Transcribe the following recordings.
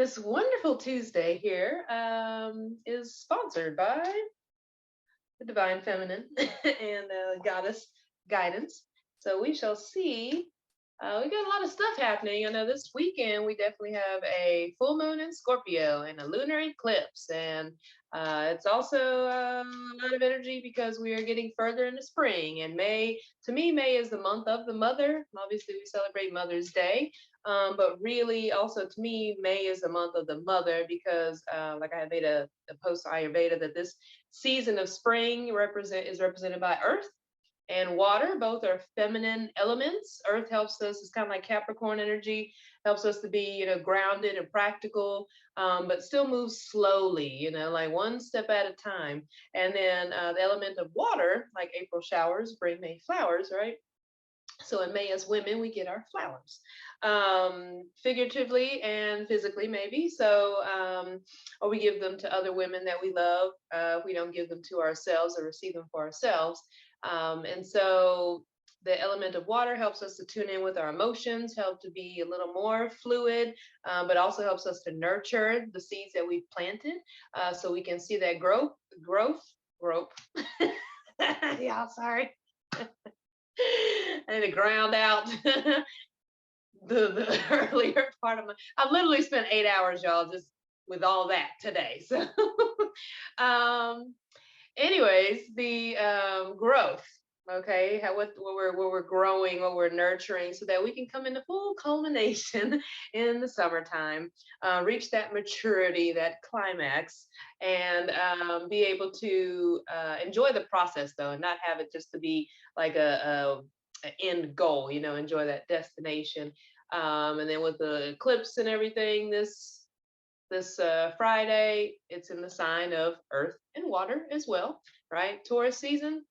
This wonderful Tuesday here is sponsored by the Divine Feminine and Goddess Guidance. So we shall see. We got a lot of stuff happening. I know this weekend we definitely have a full moon in Scorpio and a lunar eclipse, and it's also a lot of energy because we are getting further into spring. And May, to me, May is the month of the mother. Obviously, we celebrate Mother's Day, but really, also to me, May is the month of the mother because, like I had made a post on Ayurveda that this season of spring is represented by Earth and water. Both are feminine elements. Earth helps us, it's kind of like Capricorn energy, helps us to be, grounded and practical, but still move slowly, like one step at a time. And then the element of water, like April showers bring May flowers, right? So in May, as women, we get our flowers, figuratively and physically, maybe. So, or we give them to other women that we love. We don't give them to ourselves or receive them for ourselves. And so the element of water helps us to tune in with our emotions, help to be a little more fluid, but also helps us to nurture the seeds that we've planted, so we can see that growth. Yeah, sorry. I need to ground out the earlier part of my. I've literally spent 8 hours, y'all, just with all that today. So, um, anyways, the growth. Okay, what we're growing, what we're nurturing, so that we can come into full culmination in the summertime, reach that maturity, that climax, and be able to enjoy the process though, and not have it just to be like a end goal. Enjoy that destination. And then with the eclipse and everything, this Friday, it's in the sign of Earth and water as well, right? Taurus season,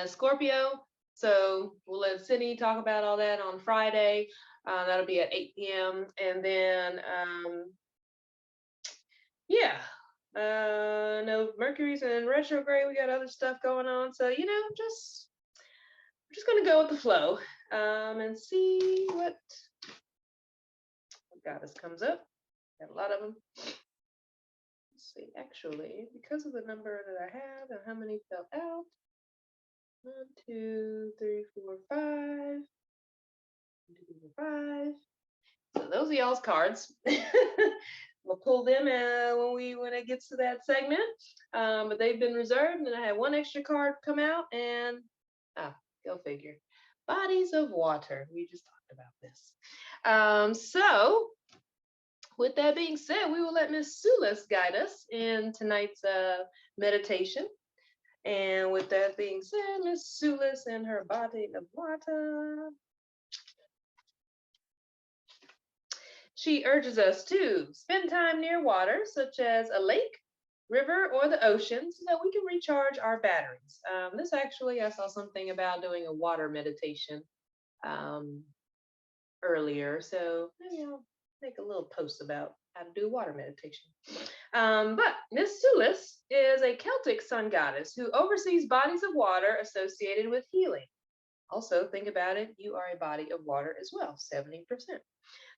Scorpio. So we'll let Sydney talk about all that on Friday. That'll be at 8 p.m. And then, yeah, no, Mercury's in retrograde. We got other stuff going on. So, just we're just gonna go with the flow, and see what goddess comes up. Got a lot of them. Let's see, actually, because of the number that I have and how many fell out. 1, 2, 3, 4, 5. 1, 2, 3, 4, 5. So those are y'all's cards. We'll pull them when it gets to that segment. But they've been reserved, and I had one extra card come out, and go figure. Bodies of water. We just talked about this. So with that being said, we will let Miss Sulis guide us in tonight's meditation. And with that being said, Miss Sulis and her body of water. She urges us to spend time near water, such as a lake, river, or the ocean, so that we can recharge our batteries. This actually, I saw something about doing a water meditation earlier, so maybe I'll make a little post about how to do water meditation. But Miss Sulis is a Celtic sun goddess who oversees bodies of water associated with healing. Also, think about it, you are a body of water as well, 70%.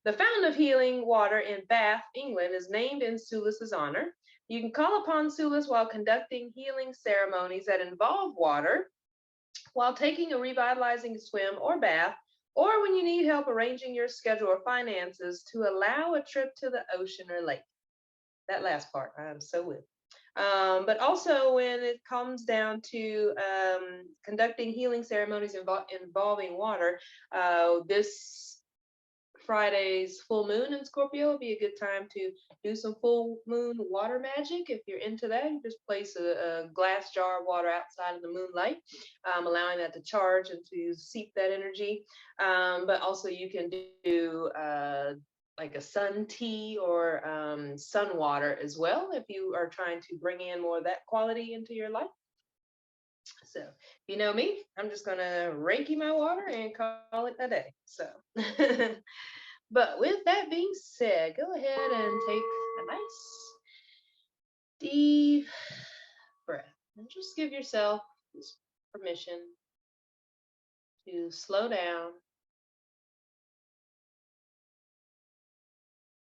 The fountain of healing water in Bath, England, is named in Sulis's honor. You can call upon Sulis while conducting healing ceremonies that involve water, while taking a revitalizing swim or bath, or when you need help arranging your schedule or finances to allow a trip to the ocean or lake. That last part, I'm so with. But also when it comes down to conducting healing ceremonies involving water, this Friday's full moon in Scorpio will be a good time to do some full moon water magic. If you're into that, you just place a glass jar of water outside of the moonlight, allowing that to charge and to seep that energy. But also you can do like a sun tea or sun water as well, if you are trying to bring in more of that quality into your life. So if you know me, I'm just gonna Reiki my water and call it a day. So but with that being said, go ahead and take a nice deep breath and just give yourself this permission to slow down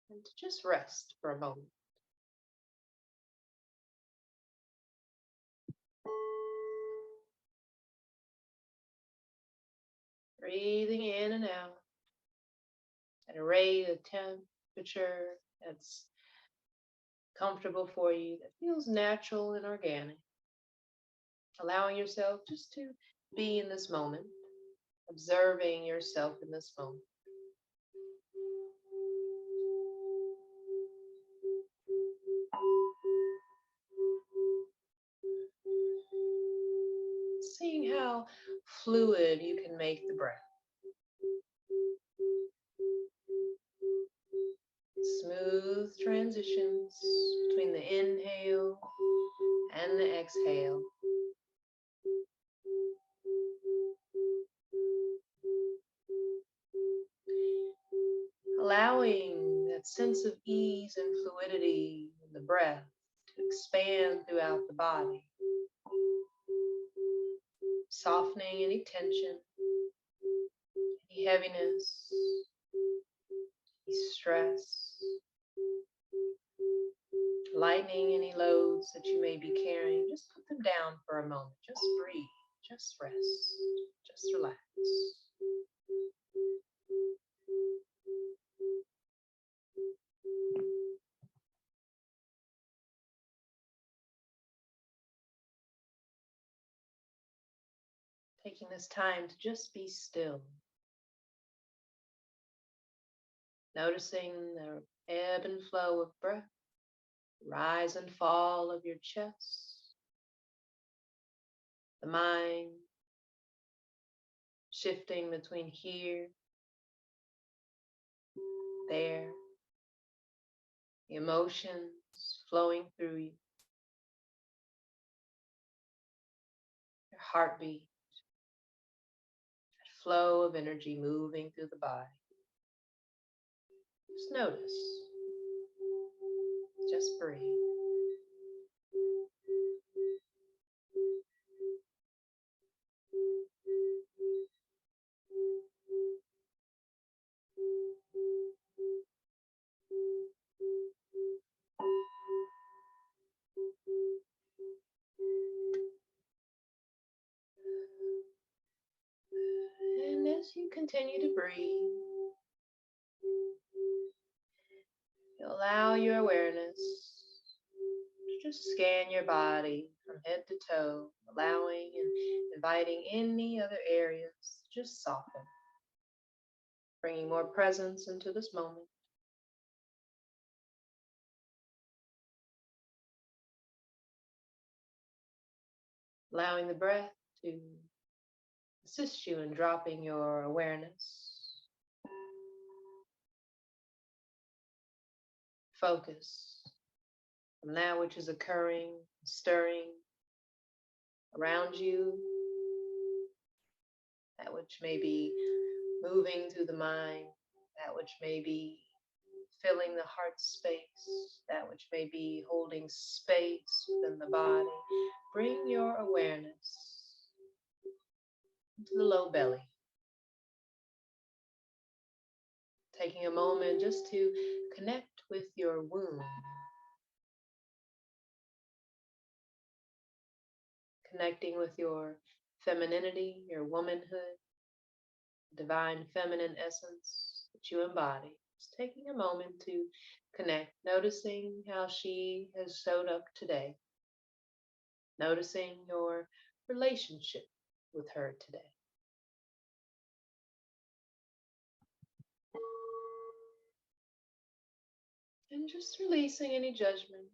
and to just rest for a moment. Breathing in and out at a rate of temperature that's comfortable for you, that feels natural and organic. Allowing yourself just to be in this moment, observing yourself in this moment. Seeing how fluid you can make the breath. Smooth transitions between the inhale and the exhale. Allowing that sense of ease and fluidity in the breath to expand throughout the body. Softening any tension, any heaviness, any stress. Lightening any loads that you may be carrying. Just put them down for a moment. Just breathe. Just rest. Just relax. Taking this time to just be still. Noticing the ebb and flow of breath, rise and fall of your chest, the mind shifting between here, there, the emotions flowing through you, your heartbeat, that flow of energy moving through the body. Just notice. Just breathe. And as you continue to breathe, you allow your awareness to just scan your body from head to toe, allowing and inviting any other areas to just soften, bringing more presence into this moment. Allowing the breath to assist you in dropping your awareness, focus on that which is occurring, stirring around you, that which may be moving through the mind, that which may be filling the heart space, that which may be holding space within the body. Bring your awareness into the low belly. Taking a moment just to connect with your womb. Connecting with your femininity, your womanhood, divine feminine essence that you embody. Just taking a moment to connect, noticing how she has showed up today. Noticing your relationship with her today. And just releasing any judgment,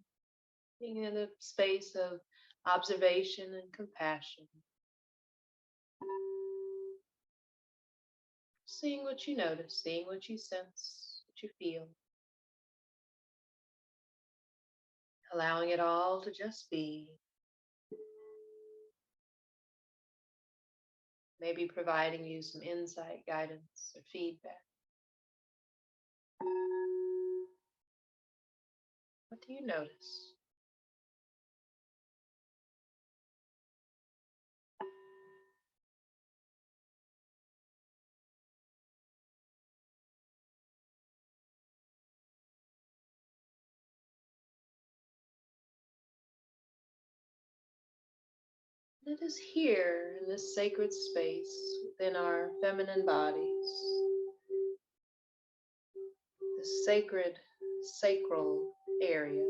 being in a space of observation and compassion. Seeing what you notice, seeing what you sense, what you feel. Allowing it all to just be. Maybe providing you some insight, guidance, or feedback. What do you notice? It is here in this sacred space within our feminine bodies, this sacred, sacral area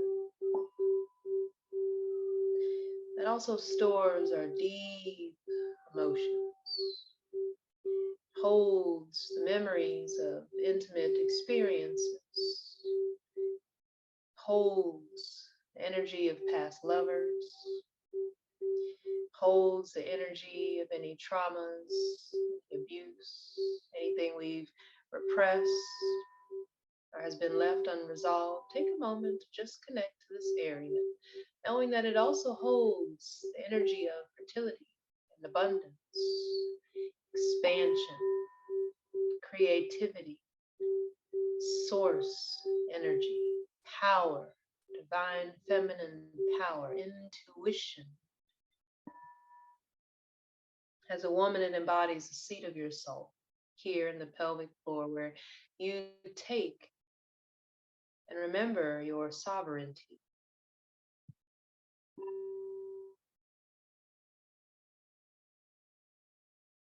that also stores our deep emotions, holds the memories of intimate experiences, holds the energy of past lovers, holds the energy of any traumas, abuse, anything we've repressed or has been left unresolved. Take a moment to just connect to this area, knowing that it also holds the energy of fertility and abundance, expansion, creativity, source energy, power, divine feminine power, intuition. As a woman, it embodies the seat of your soul here in the pelvic floor where you take and remember your sovereignty.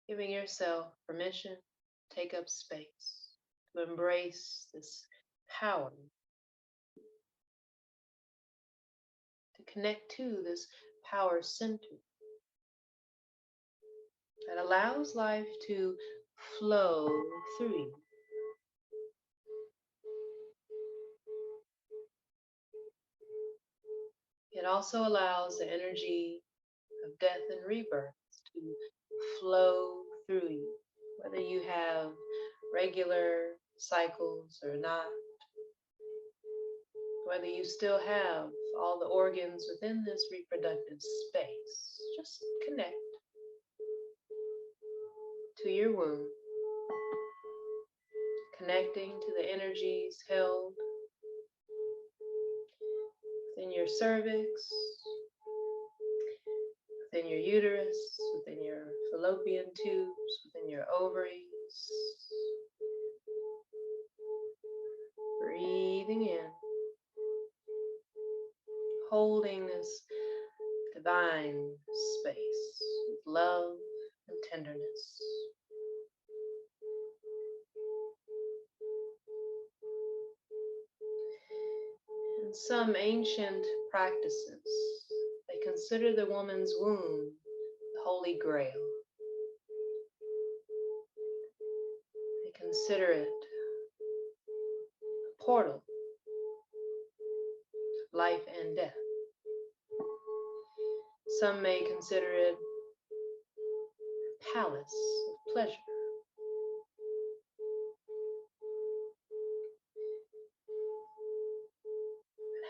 Giving yourself permission to take up space, to embrace this power, to connect to this power center that allows life to flow through you. It also allows the energy of death and rebirth to flow through you, whether you have regular cycles or not, whether you still have all the organs within this reproductive space. Just connect to your womb, connecting to the energies held within your cervix, within your uterus, within your fallopian tubes, within your ovaries. Breathing in, holding this divine space with love and tenderness. In some ancient practices, they consider the woman's womb the Holy Grail. They consider it a portal of life and death. Some may consider it a palace of pleasure.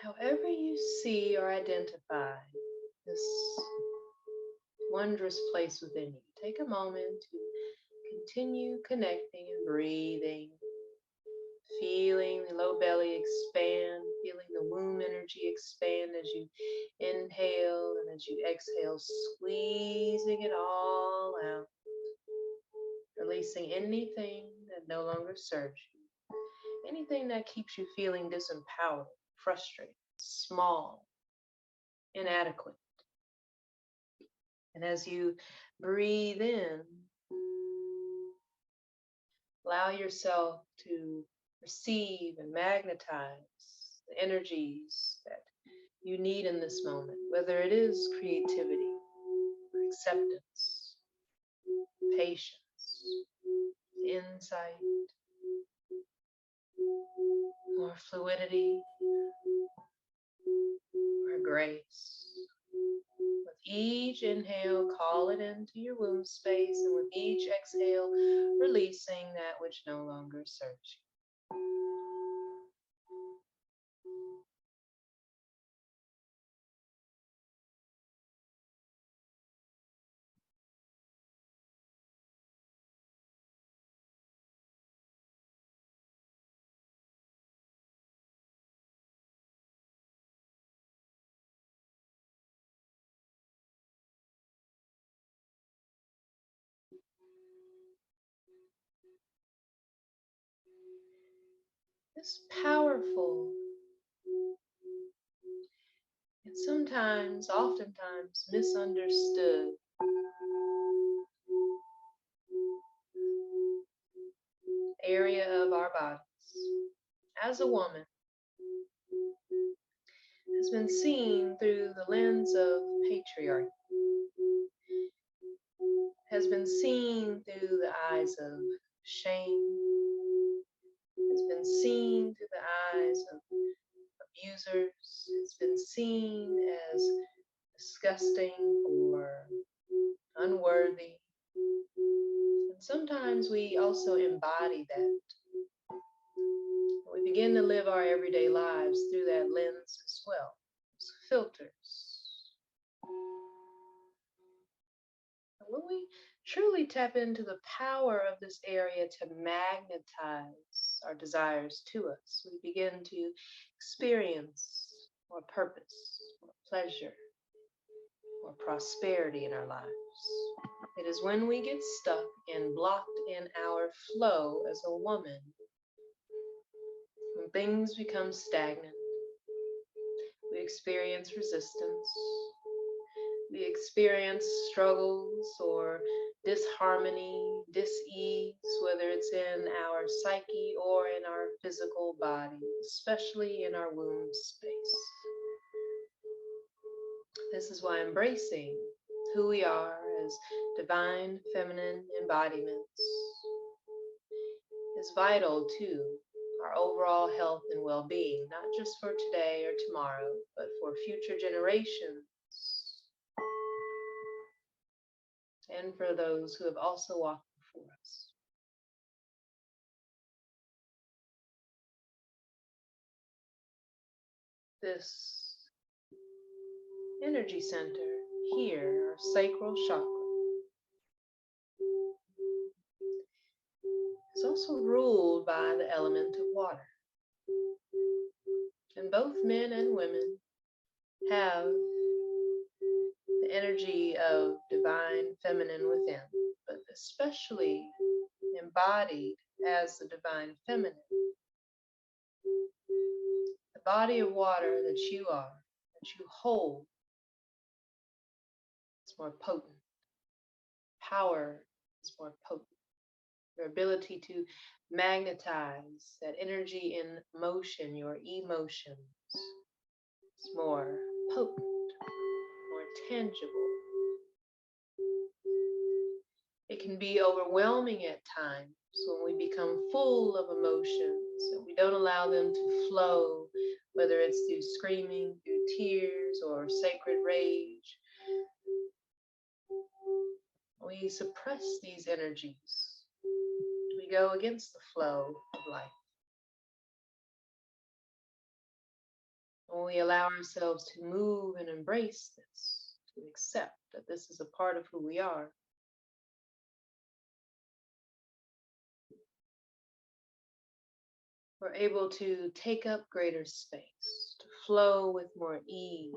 However you see or identify this wondrous place within you, take a moment to continue connecting and breathing, feeling the low belly expand, feeling the womb energy expand as you inhale and as you exhale, squeezing it all out, releasing anything that no longer serves you, anything that keeps you feeling disempowered, frustrated, small, inadequate. And as you breathe in, allow yourself to receive and magnetize the energies that you need in this moment, whether it is creativity, acceptance, patience, insight, or fluidity, or grace. With each inhale, call it into your womb space, and with each exhale, releasing that which no longer serves you. This powerful and sometimes, oftentimes misunderstood our bodies as a woman has been seen through the lens of patriarchy, has been seen through the eyes of shame, has been seen through the eyes of abusers, it's been seen as disgusting or unworthy. And sometimes we also embody that. We begin to live our everyday lives through that lens as well. It's filters. And when we truly tap into the power of this area to magnetize our desires to us, we begin to experience more purpose, more pleasure, more prosperity in our lives. It is when we get stuck and blocked in our flow as a woman, when things become stagnant, we experience resistance, we experience struggles or disharmony, dis-ease, whether it's in our psyche or in our physical body, especially in our womb space. This is why embracing who we are as divine feminine embodiments is vital to our overall health and well-being, not just for today or tomorrow, but for future generations and for those who have also walked before us. This energy center here, our sacral chakra, is also ruled by the element of water. And both men and women have the energy of divine feminine within, but especially embodied as the divine feminine. The body of water that you are, that you hold, is more potent. Power is more potent. Your ability to magnetize that energy in motion, your emotions, is more potent, more tangible. It can be overwhelming at times when we become full of emotions and we don't allow them to flow, whether it's through screaming, through tears, or sacred rage. We suppress these energies. We go against the flow of life. When we allow ourselves to move and embrace this, to accept that this is a part of who we are, we're able to take up greater space, to flow with more ease,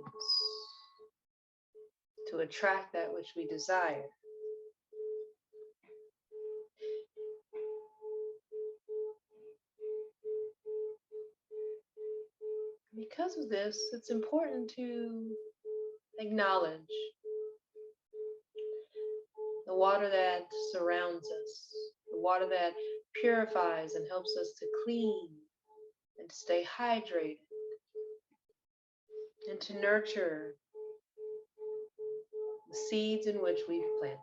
to attract that which we desire. Because of this, it's important to acknowledge the water that surrounds us, the water that purifies and helps us to clean and to stay hydrated and to nurture the seeds in which we've planted.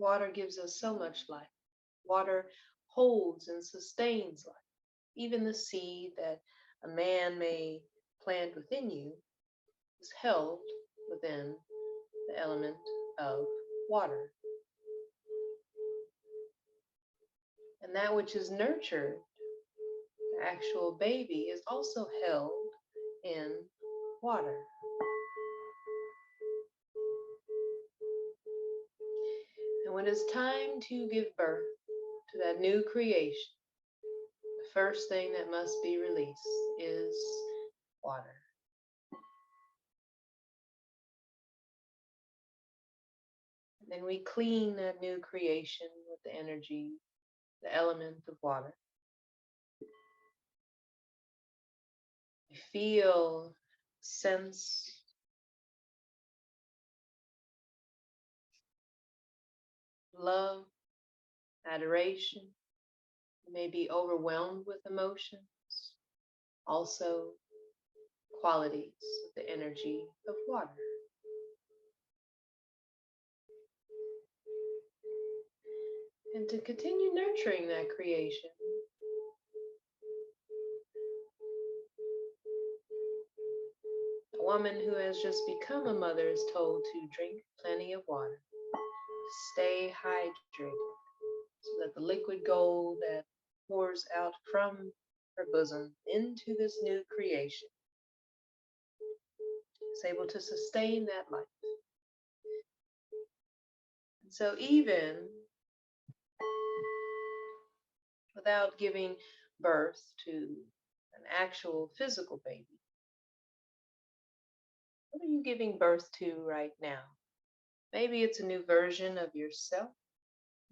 Water gives us so much life. Water holds and sustains life. Even the seed that a man may plant within you is held within the element of water. And that which is nurtured, the actual baby, is also held in water. And when it's time to give birth to that new creation, the first thing that must be released is water. And then we clean that new creation with the energy, the element of water. We feel, sense love, adoration. You may be overwhelmed with emotions. Also, qualities of the energy of water. And to continue nurturing that creation, a woman who has just become a mother is told to drink plenty of water, stay hydrated, so that the liquid gold that pours out from her bosom into this new creation is able to sustain that life. And so even without giving birth to an actual physical baby, what are you giving birth to right now? Maybe it's a new version of yourself.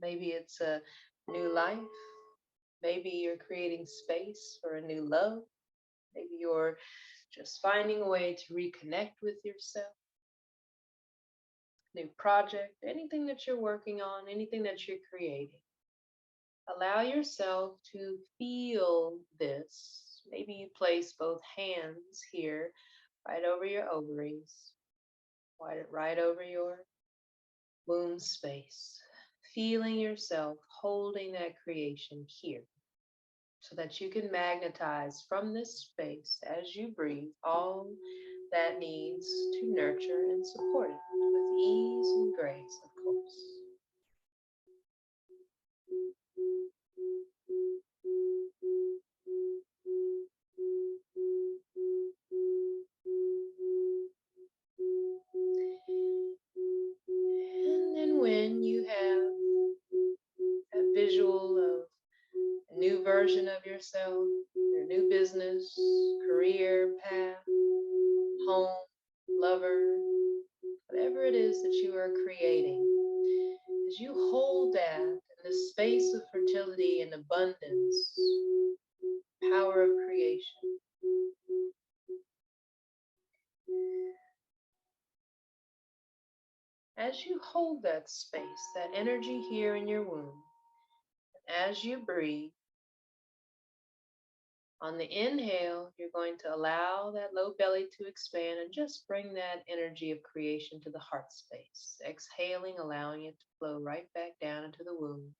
Maybe it's a new life. Maybe you're creating space for a new love. Maybe you're just finding a way to reconnect with yourself. New project, anything that you're working on, anything that you're creating. Allow yourself to feel this. Maybe you place both hands here, right over your ovaries, right over your womb space. Feeling yourself holding that creation here, so that you can magnetize from this space as you breathe all that needs to nurture and support it with ease and grace, of course. And then when you have a visual of a new version of yourself, your new business, career, path, home, lover, whatever it is that you are creating, as you hold that in this space of fertility and abundance, power of creation, as you hold that space, that energy here in your womb, as you breathe, on the inhale, you're going to allow that low belly to expand and just bring that energy of creation to the heart space. Exhaling, allowing it to flow right back down into the womb.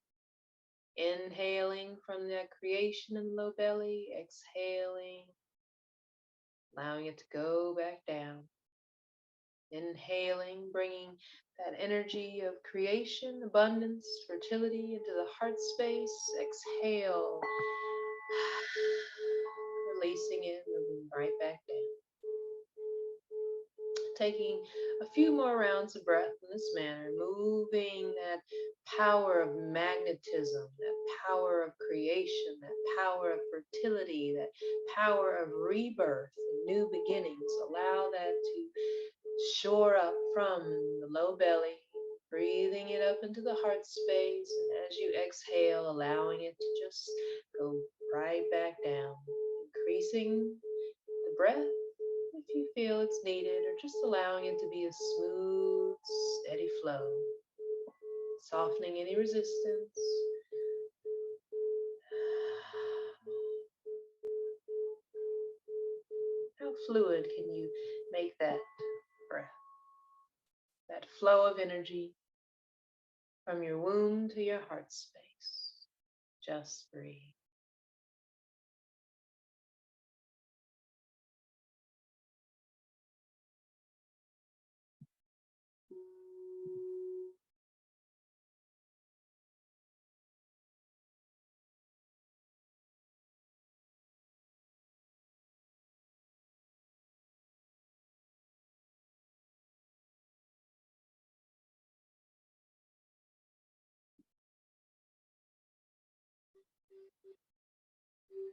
Inhaling from that creation in the low belly, exhaling, allowing it to go back down. Inhaling, bringing that energy of creation, abundance, fertility into the heart space. Exhale, releasing it, moving right back down. Taking a few more rounds of breath in this manner, moving that power of magnetism, that power of creation, that power of fertility, that power of rebirth and new beginnings. Allow that to shore up from the low belly, breathing it up into the heart space. And as you exhale, allowing it to just go right back down, increasing the breath if you feel it's needed, or just allowing it to be a smooth, steady flow, softening any resistance. How fluid can you make that breath? That flow of energy from your womb to your heart space. Just breathe.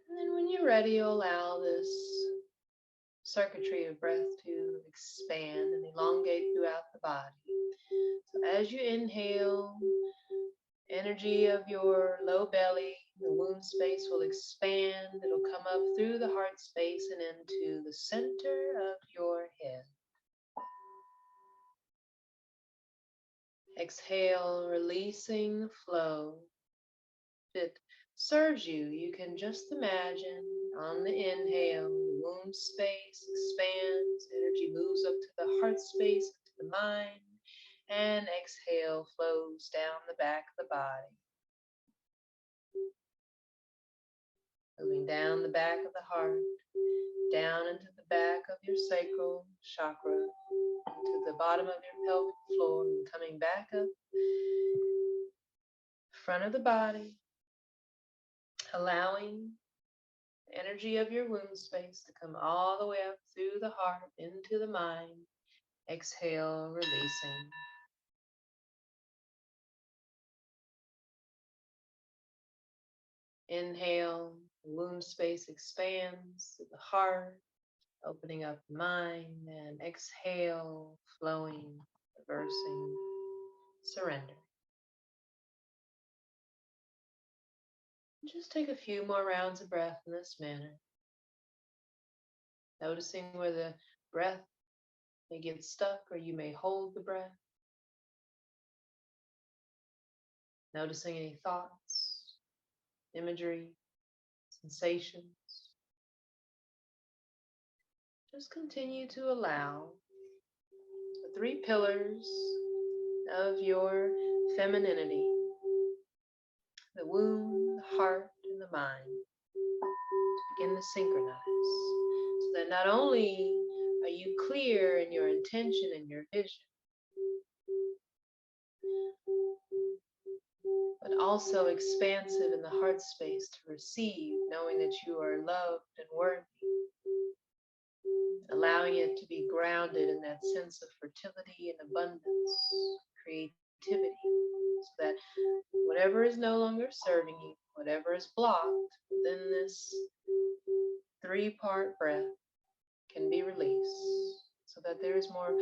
And then when you're ready, you'll allow this circuitry of breath to expand and elongate throughout the body. So as you inhale, energy of your low belly, the womb space will expand. It'll come up through the heart space and into the center of your head. Exhale, releasing the flow. If it serves you, you can just imagine on the inhale, the womb space expands, energy moves up to the heart space, to the mind, and exhale flows down the back of the body, moving down the back of the heart, down into the back of your sacral chakra, into the bottom of your pelvic floor, and coming back up front of the body, allowing the energy of your womb space to come all the way up through the heart into the mind. Exhale, releasing. Inhale, the womb space expands to the heart, opening up the mind, and exhale, flowing, reversing, surrender. Just take a few more rounds of breath in this manner, noticing where the breath may get stuck or you may hold the breath, noticing any thoughts, imagery, sensations. Just continue to allow the three pillars of your femininity, the womb, the heart, and the mind, to begin to synchronize. So that not only are you clear in your intention and your vision, but also expansive in the heart space to receive, knowing that you are loved and worthy, allowing it to be grounded in that sense of fertility and abundance, creativity, so that whatever is no longer serving you, whatever is blocked within this three-part breath can be released, so that there is more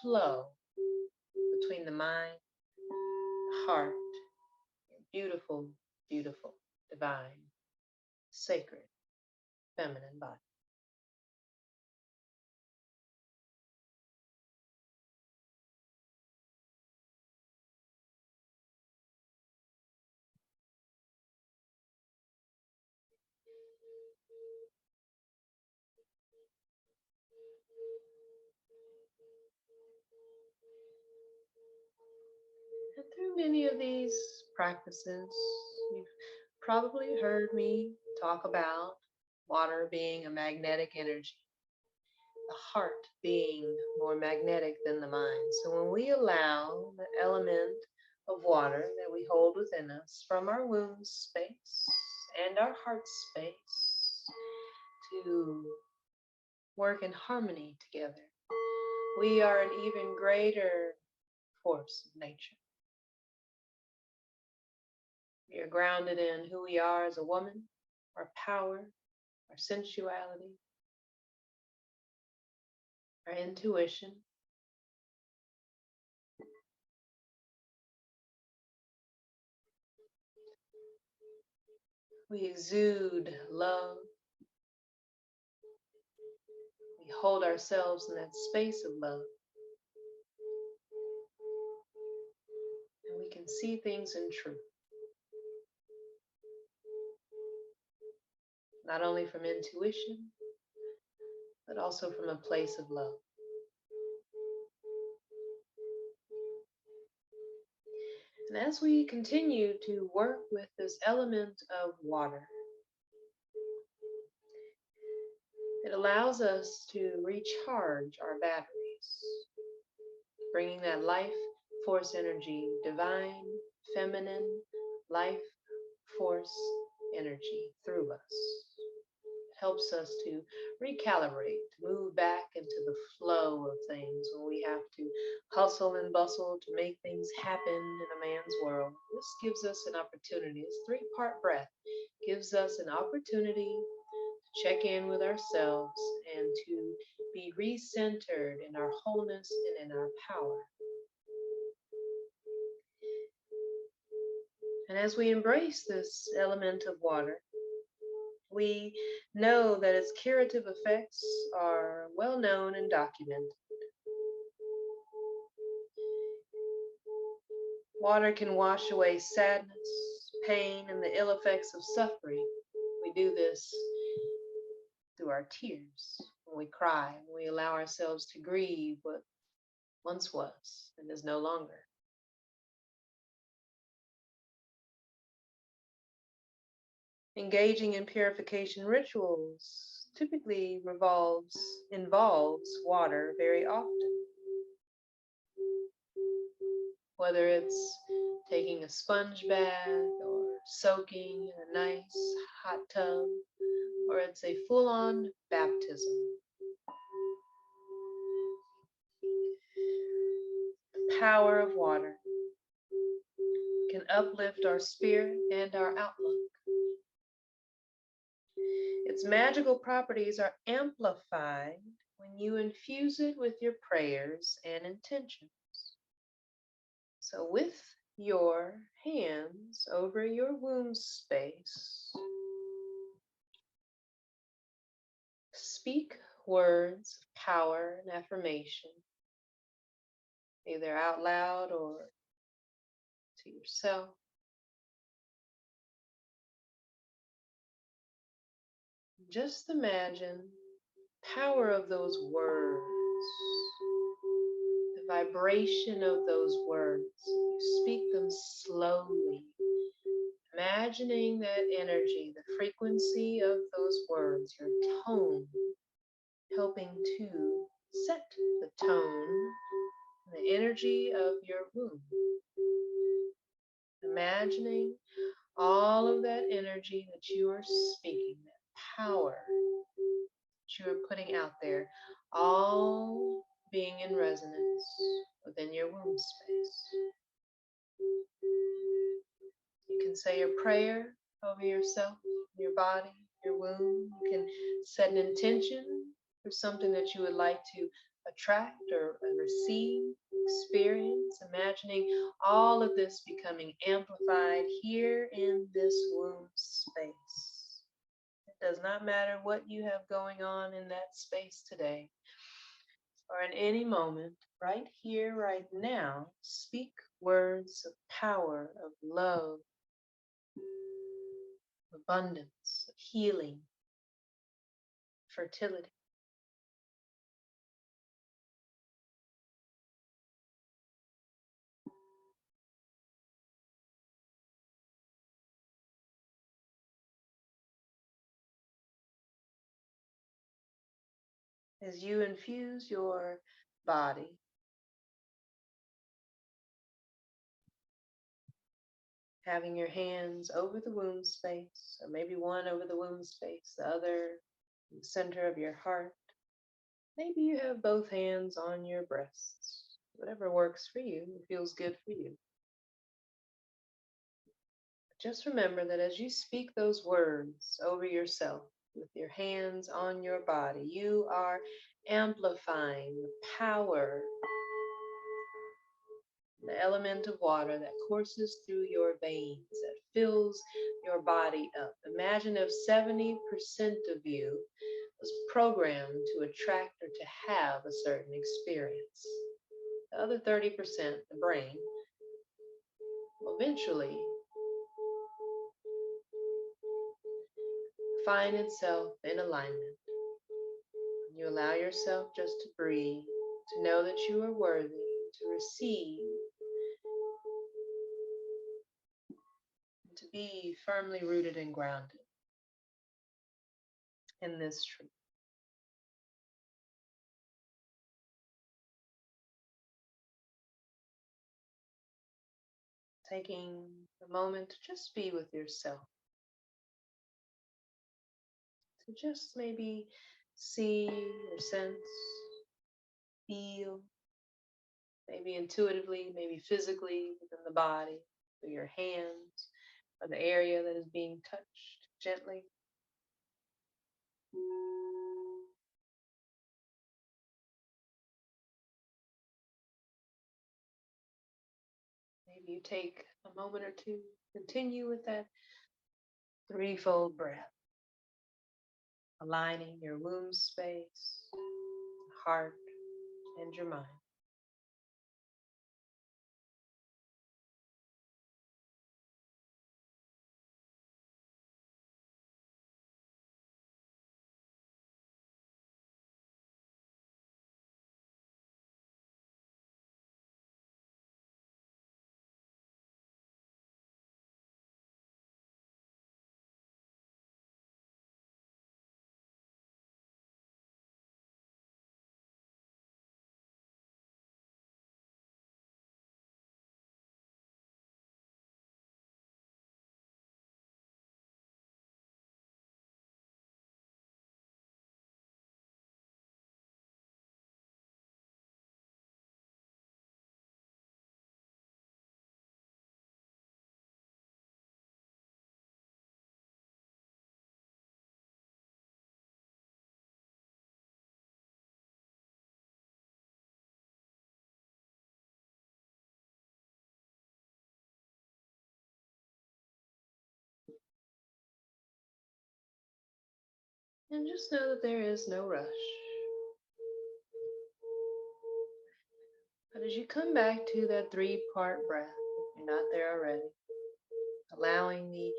flow between the mind, the heart, your beautiful, beautiful, divine, sacred, feminine body. And through many of these practices, you've probably heard me talk about water being a magnetic energy, the heart being more magnetic than the mind. So when we allow the element of water that we hold within us from our womb space and our heart space to work in harmony together, we are an even greater force of nature. We are grounded in who we are as a woman, our power, our sensuality, our intuition. We exude love. We hold ourselves in that space of love. And we can see things in truth. Not only from intuition, but also from a place of love. And as we continue to work with this element of water, it allows us to recharge our batteries, bringing that life force energy, divine, feminine, life force energy through us. It helps us to recalibrate, to move back into the flow of things when we have to hustle and bustle to make things happen in a man's world. This gives us an opportunity. This three-part breath gives us an opportunity to check in with ourselves and to be recentered in our wholeness and in our power. And as we embrace this element of water, we know that its curative effects are well known and documented. Water can wash away sadness, pain, and the ill effects of suffering. We do this through our tears, when we cry, when we allow ourselves to grieve what once was and is no longer. Engaging in purification rituals typically involves water very often. Whether it's taking a sponge bath or soaking in a nice hot tub, or it's a full-on baptism. The power of water can uplift our spirit and our outlook. Its magical properties are amplified when you infuse it with your prayers and intentions. So, with your hands over your womb space, speak words of power and affirmation, either out loud or to yourself. Just imagine the power of those words, the vibration of those words. You speak them slowly, imagining that energy, the frequency of those words, your tone, helping to set the tone, the energy of your womb. Imagining all of that energy that you are speaking, that power that you are putting out there, all being in resonance within your womb space. You can say a prayer over yourself, your body, your womb. You can set an intention for something that you would like to attract or receive, experience, imagining all of this becoming amplified here in this womb space. It does not matter what you have going on in that space today or in any moment, right here, right now. Speak words of power, of love, abundance, healing, fertility. As you infuse your body, having your hands over the womb space, or maybe one over the womb space, the other in the center of your heart. Maybe you have both hands on your breasts. Whatever works for you, feels good for you. Just remember that as you speak those words over yourself with your hands on your body, you are amplifying the power, the element of water that courses through your veins, that fills your body up. Imagine if 70% of you was programmed to attract or to have a certain experience. The other 30%, the brain, will eventually find itself in alignment. You allow yourself just to breathe, to know that you are worthy, to receive, to be firmly rooted and grounded in this truth. Taking a moment to just be with yourself, to just maybe see or sense, feel, maybe intuitively, maybe physically within the body, through your hands, or the area that is being touched gently. Maybe you take a moment or two, continue with that threefold breath, aligning your womb space, heart, and your mind. And just know that there is no rush. But as you come back to that 3-part breath, if you're not there already, allowing the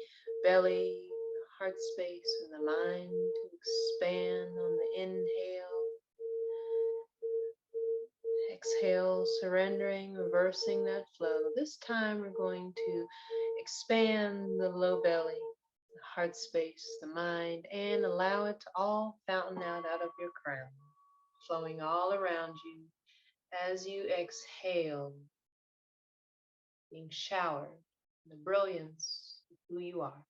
belly, the heart space, and the mind to expand on the inhale. Exhale, surrendering, reversing that flow. This time we're going to expand the low belly, the heart space, the mind, and allow it to all fountain out of your crown, flowing all around you as you exhale, being showered in the brilliance of who you are.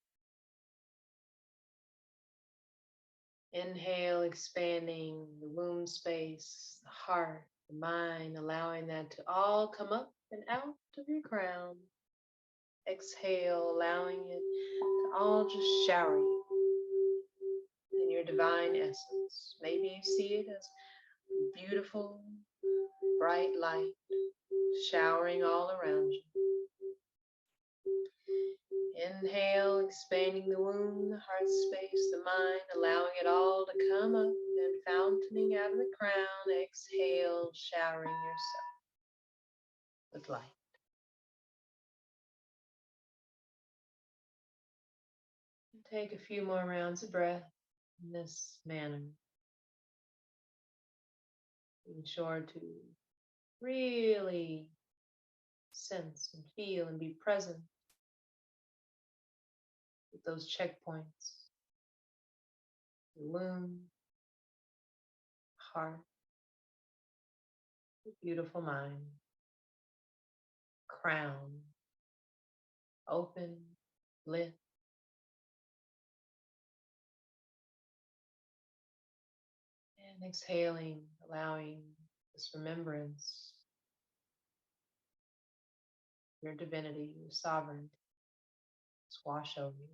Inhale, expanding the womb space, the heart, the mind, allowing that to all come up and out of your crown. Exhale, allowing it to all just shower you in your divine essence. Maybe you see it as beautiful, bright light showering all around you. Inhale, expanding the womb, the heart space, the mind, allowing it all to come up and fountaining out of the crown. Exhale, showering yourself with light. And take a few more rounds of breath in this manner. Being sure to really sense and feel and be present with those checkpoints. The womb, heart, the beautiful mind, crown, open, lit. And exhaling, allowing this remembrance, your divinity, your sovereignty, to wash over you.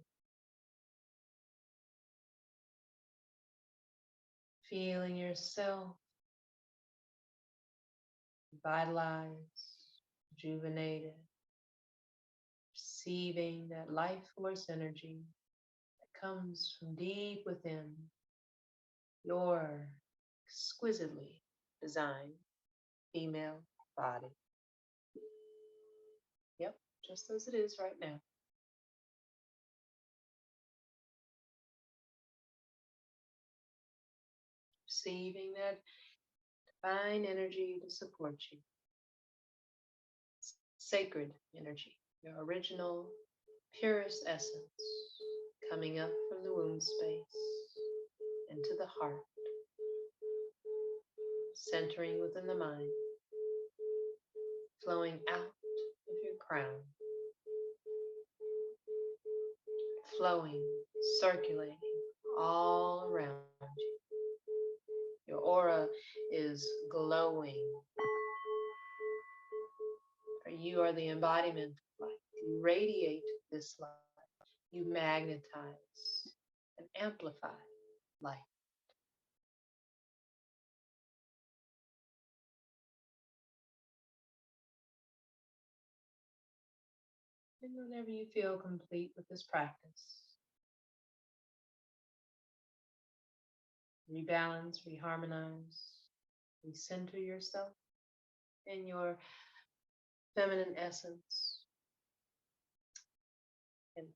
Feeling yourself revitalized, rejuvenated, receiving that life force energy that comes from deep within your exquisitely designed female body. Yep, just as it is right now. Receiving that divine energy to support you. Sacred energy, your original, purest essence, coming up from the womb space into the heart, centering within the mind, flowing out of your crown, flowing, circulating all around you. Your aura is glowing. For you are the embodiment of light. You radiate this light. You magnetize and amplify light. And whenever you feel complete with this practice, rebalance, reharmonize, recenter yourself in your feminine essence, and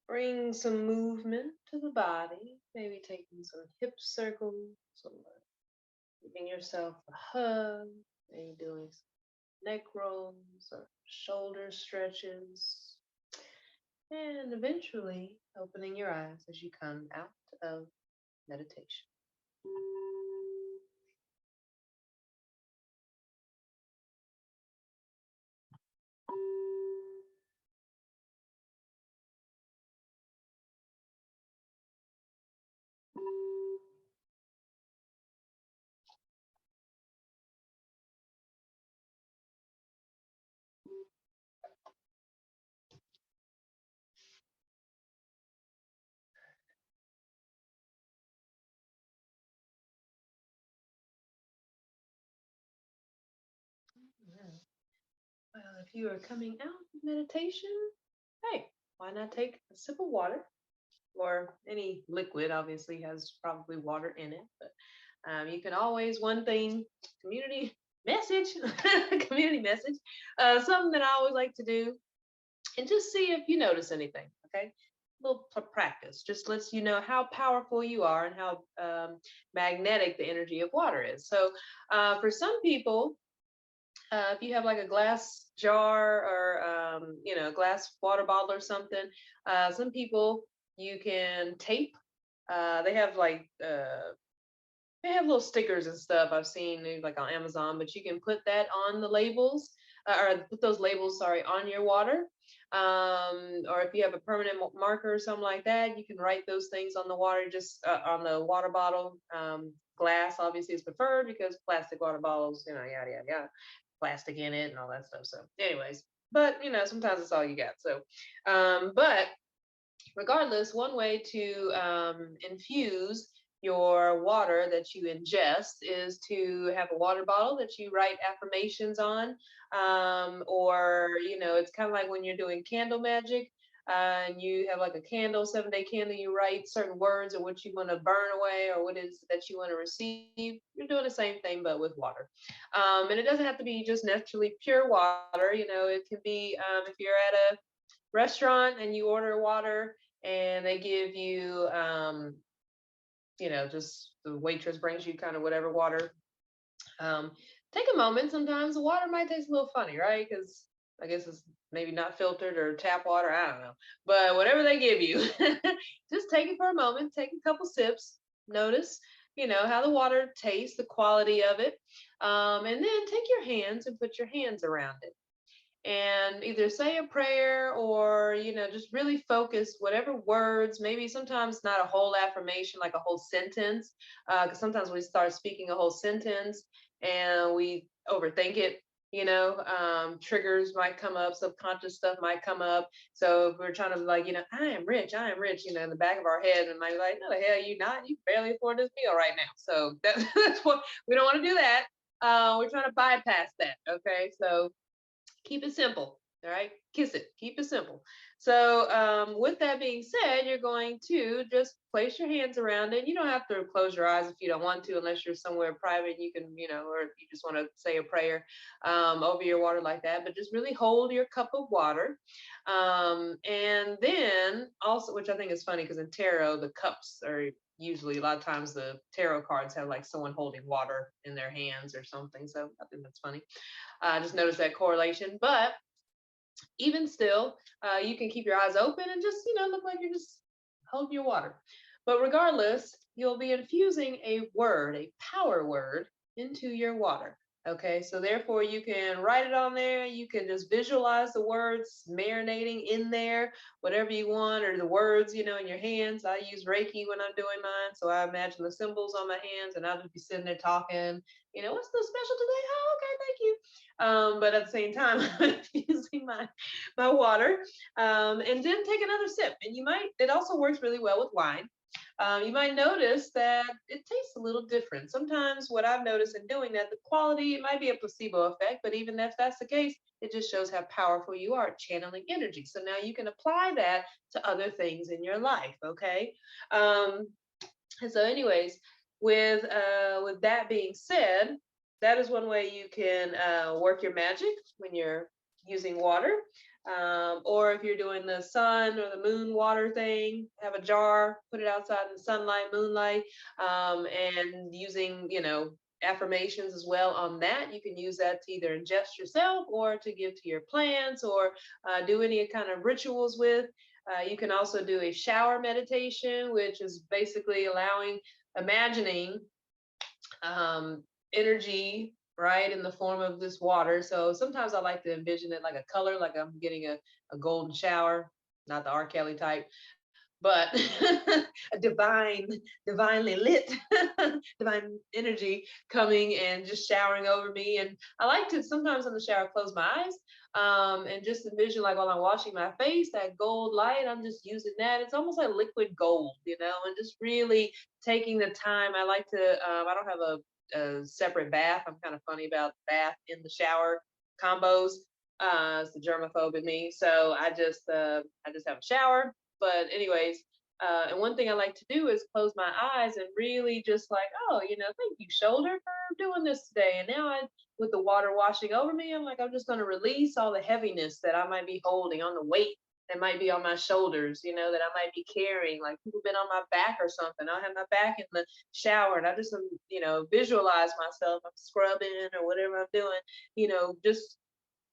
bring some movement to the body, maybe taking some hip circles, some giving yourself a hug, maybe doing some neck rolls or shoulder stretches, and eventually opening your eyes as you come out of meditation. Well, if you are coming out of meditation, hey, why not take a sip of water or any liquid obviously has probably water in it, but you can always, one thing, community message, community message, something that I always like to do, and just see if you notice anything. Okay, a little practice just lets you know how powerful you are and how magnetic the energy of water is. So for some people, if you have like a glass jar or a glass water bottle or something, some people you can tape. They have like they have little stickers and stuff I've seen like on Amazon, but you can put that on the labels, or put those labels, sorry, on your water. Or if you have a permanent marker or something like that, you can write those things on the water, just on the water bottle. Glass obviously is preferred because plastic water bottles, yada yada yada, plastic in it and all that stuff. So, anyways, but sometimes it's all you got. So, but regardless, one way to infuse your water that you ingest is to have a water bottle that you write affirmations on. Or, it's kind of like when you're doing candle magic. And you have like a candle, 7-day candle, you write certain words or what you want to burn away or what is that you want to receive. You're doing the same thing, but with water. And it doesn't have to be just naturally pure water. It can be, if you're at a restaurant and you order water and they give you just the waitress brings you kind of whatever water. um Take a moment. Sometimes the water might taste a little funny, right? Because I guess it's maybe not filtered or tap water, I don't know, but whatever they give you, just take it for a moment, take a couple sips, notice how the water tastes, the quality of it, and then take your hands and put your hands around it and either say a prayer or just really focus whatever words, maybe sometimes not a whole affirmation like a whole sentence, because sometimes we start speaking a whole sentence and we overthink it. Triggers might come up, subconscious stuff might come up. So if we're trying to like, I am rich, in the back of our head, and might be like, no, the hell you not, you barely afford this meal right now. So that's what we don't want to do that. We're trying to bypass that. Okay, so keep it simple. All right, kiss it, keep it simple. So with that being said, you're going to just place your hands around it. You don't have to close your eyes if you don't want to, unless you're somewhere private. You can, or if you just want to say a prayer over your water like that, but just really hold your cup of water. And then also, which I think is funny because in tarot the cups are usually, a lot of times the tarot cards have like someone holding water in their hands or something, so I think that's funny. Just notice that correlation. But even still, you can keep your eyes open and just, look like you're just holding your water. But regardless, you'll be infusing a word, a power word, into your water. Okay, so therefore you can write it on there. You can just visualize the words marinating in there, whatever you want, or the words, in your hands. I use Reiki when I'm doing mine. So I imagine the symbols on my hands and I'll just be sitting there talking, what's the special today? Oh, okay, thank you. But at the same time, I'm infusing my water, and then take another sip. And it also works really well with wine. You might notice that it tastes a little different. Sometimes what I've noticed in doing that, the quality, it might be a placebo effect, but even if that's the case, it just shows how powerful you are at channeling energy. So now you can apply that to other things in your life, okay? And so anyways, with that being said, that is one way you can work your magic when you're using water. Or if you're doing the sun or the moon water thing, have a jar, put it outside in the sunlight, moonlight, and using, affirmations as well on that. You can use that to either ingest yourself or to give to your plants or do any kind of rituals with. You can also do a shower meditation, which is basically imagining energy, right, in the form of this water. So sometimes I like to envision it like a color, like I'm getting a golden shower, not the R. Kelly type, but a divinely lit, divine energy coming and just showering over me. And I like to sometimes in the shower close my eyes, and just envision like while I'm washing my face, that gold light, I'm just using that. It's almost like liquid gold, and just really taking the time. I like to, I don't have a separate bath. I'm kind of funny about bath in the shower combos. It's the germaphobe in me. So I just have a shower. But anyways, And one thing I like to do is close my eyes and really just like, oh, thank you, shoulder, for doing this today. And now with the water washing over me, I'm just going to release all the heaviness that I might be holding on, the weight that might be on my shoulders, that I might be carrying. Like people been on my back or something. I'll have my back in the shower and I just, visualize myself. I'm scrubbing or whatever I'm doing, just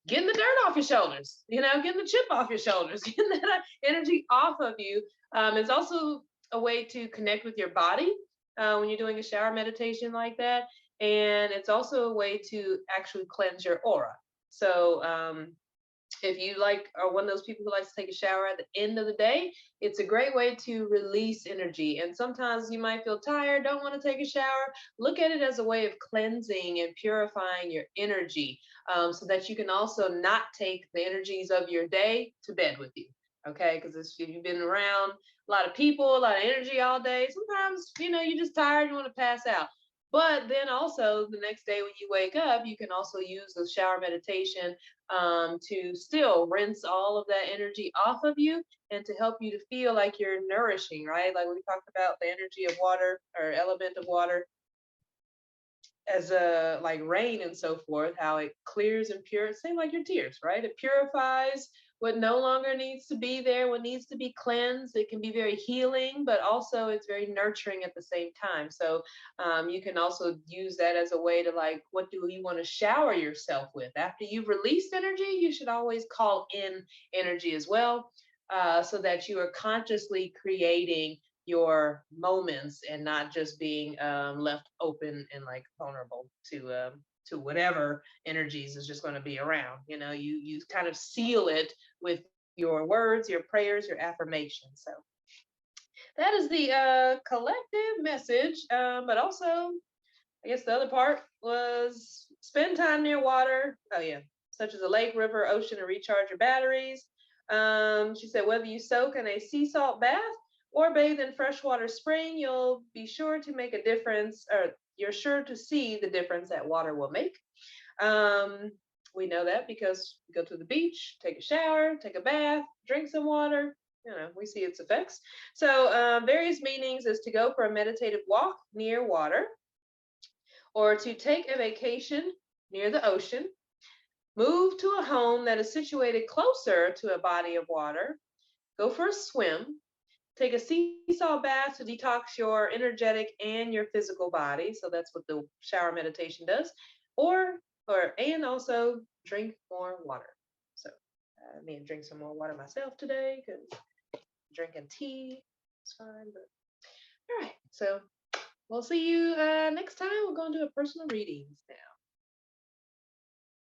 getting the dirt off your shoulders, getting the chip off your shoulders, getting that energy off of you. It's also a way to connect with your body when you're doing a shower meditation like that. And it's also a way to actually cleanse your aura. So, if you are one of those people who likes to take a shower at the end of the day, it's a great way to release energy. And sometimes you might feel tired, don't want to take a shower. Look at it as a way of cleansing and purifying your energy, so that you can also not take the energies of your day to bed with you. Okay, because if you've been around a lot of people, a lot of energy all day, sometimes you're just tired, you want to pass out. But then also the next day when you wake up, you can also use the shower meditation to still rinse all of that energy off of you and to help you to feel like you're nourishing, right? Like we talked about the energy of water or element of water as a like rain and so forth, how it clears and pure, same like your tears, right? It purifies what no longer needs to be there, what needs to be cleansed. It can be very healing, but also it's very nurturing at the same time. So you can also use that as a way to like, what do you want to shower yourself with? After you've released energy, you should always call in energy as well, so that you are consciously creating your moments and not just being left open and like vulnerable to whatever energies is just going to be around. You kind of seal it with your words, your prayers, your affirmations. So that is the collective message. But also, I guess the other part was spend time near water. Oh yeah, such as a lake, river, ocean, to recharge your batteries. She said whether you soak in a sea salt bath or bathe in freshwater spring, you'll be sure to make a difference, or you're sure to see the difference that water will make. We know that because we go to the beach, take a shower, take a bath, drink some water. We see its effects. So various meanings is to go for a meditative walk near water, or to take a vacation near the ocean, move to a home that is situated closer to a body of water, go for a swim, take a sea salt bath to detox your energetic and your physical body. So that's what the shower meditation does. And also drink more water. So I need to drink some more water myself today because drinking tea is fine. But all right, so we'll see you next time. We're going to do a personal readings now.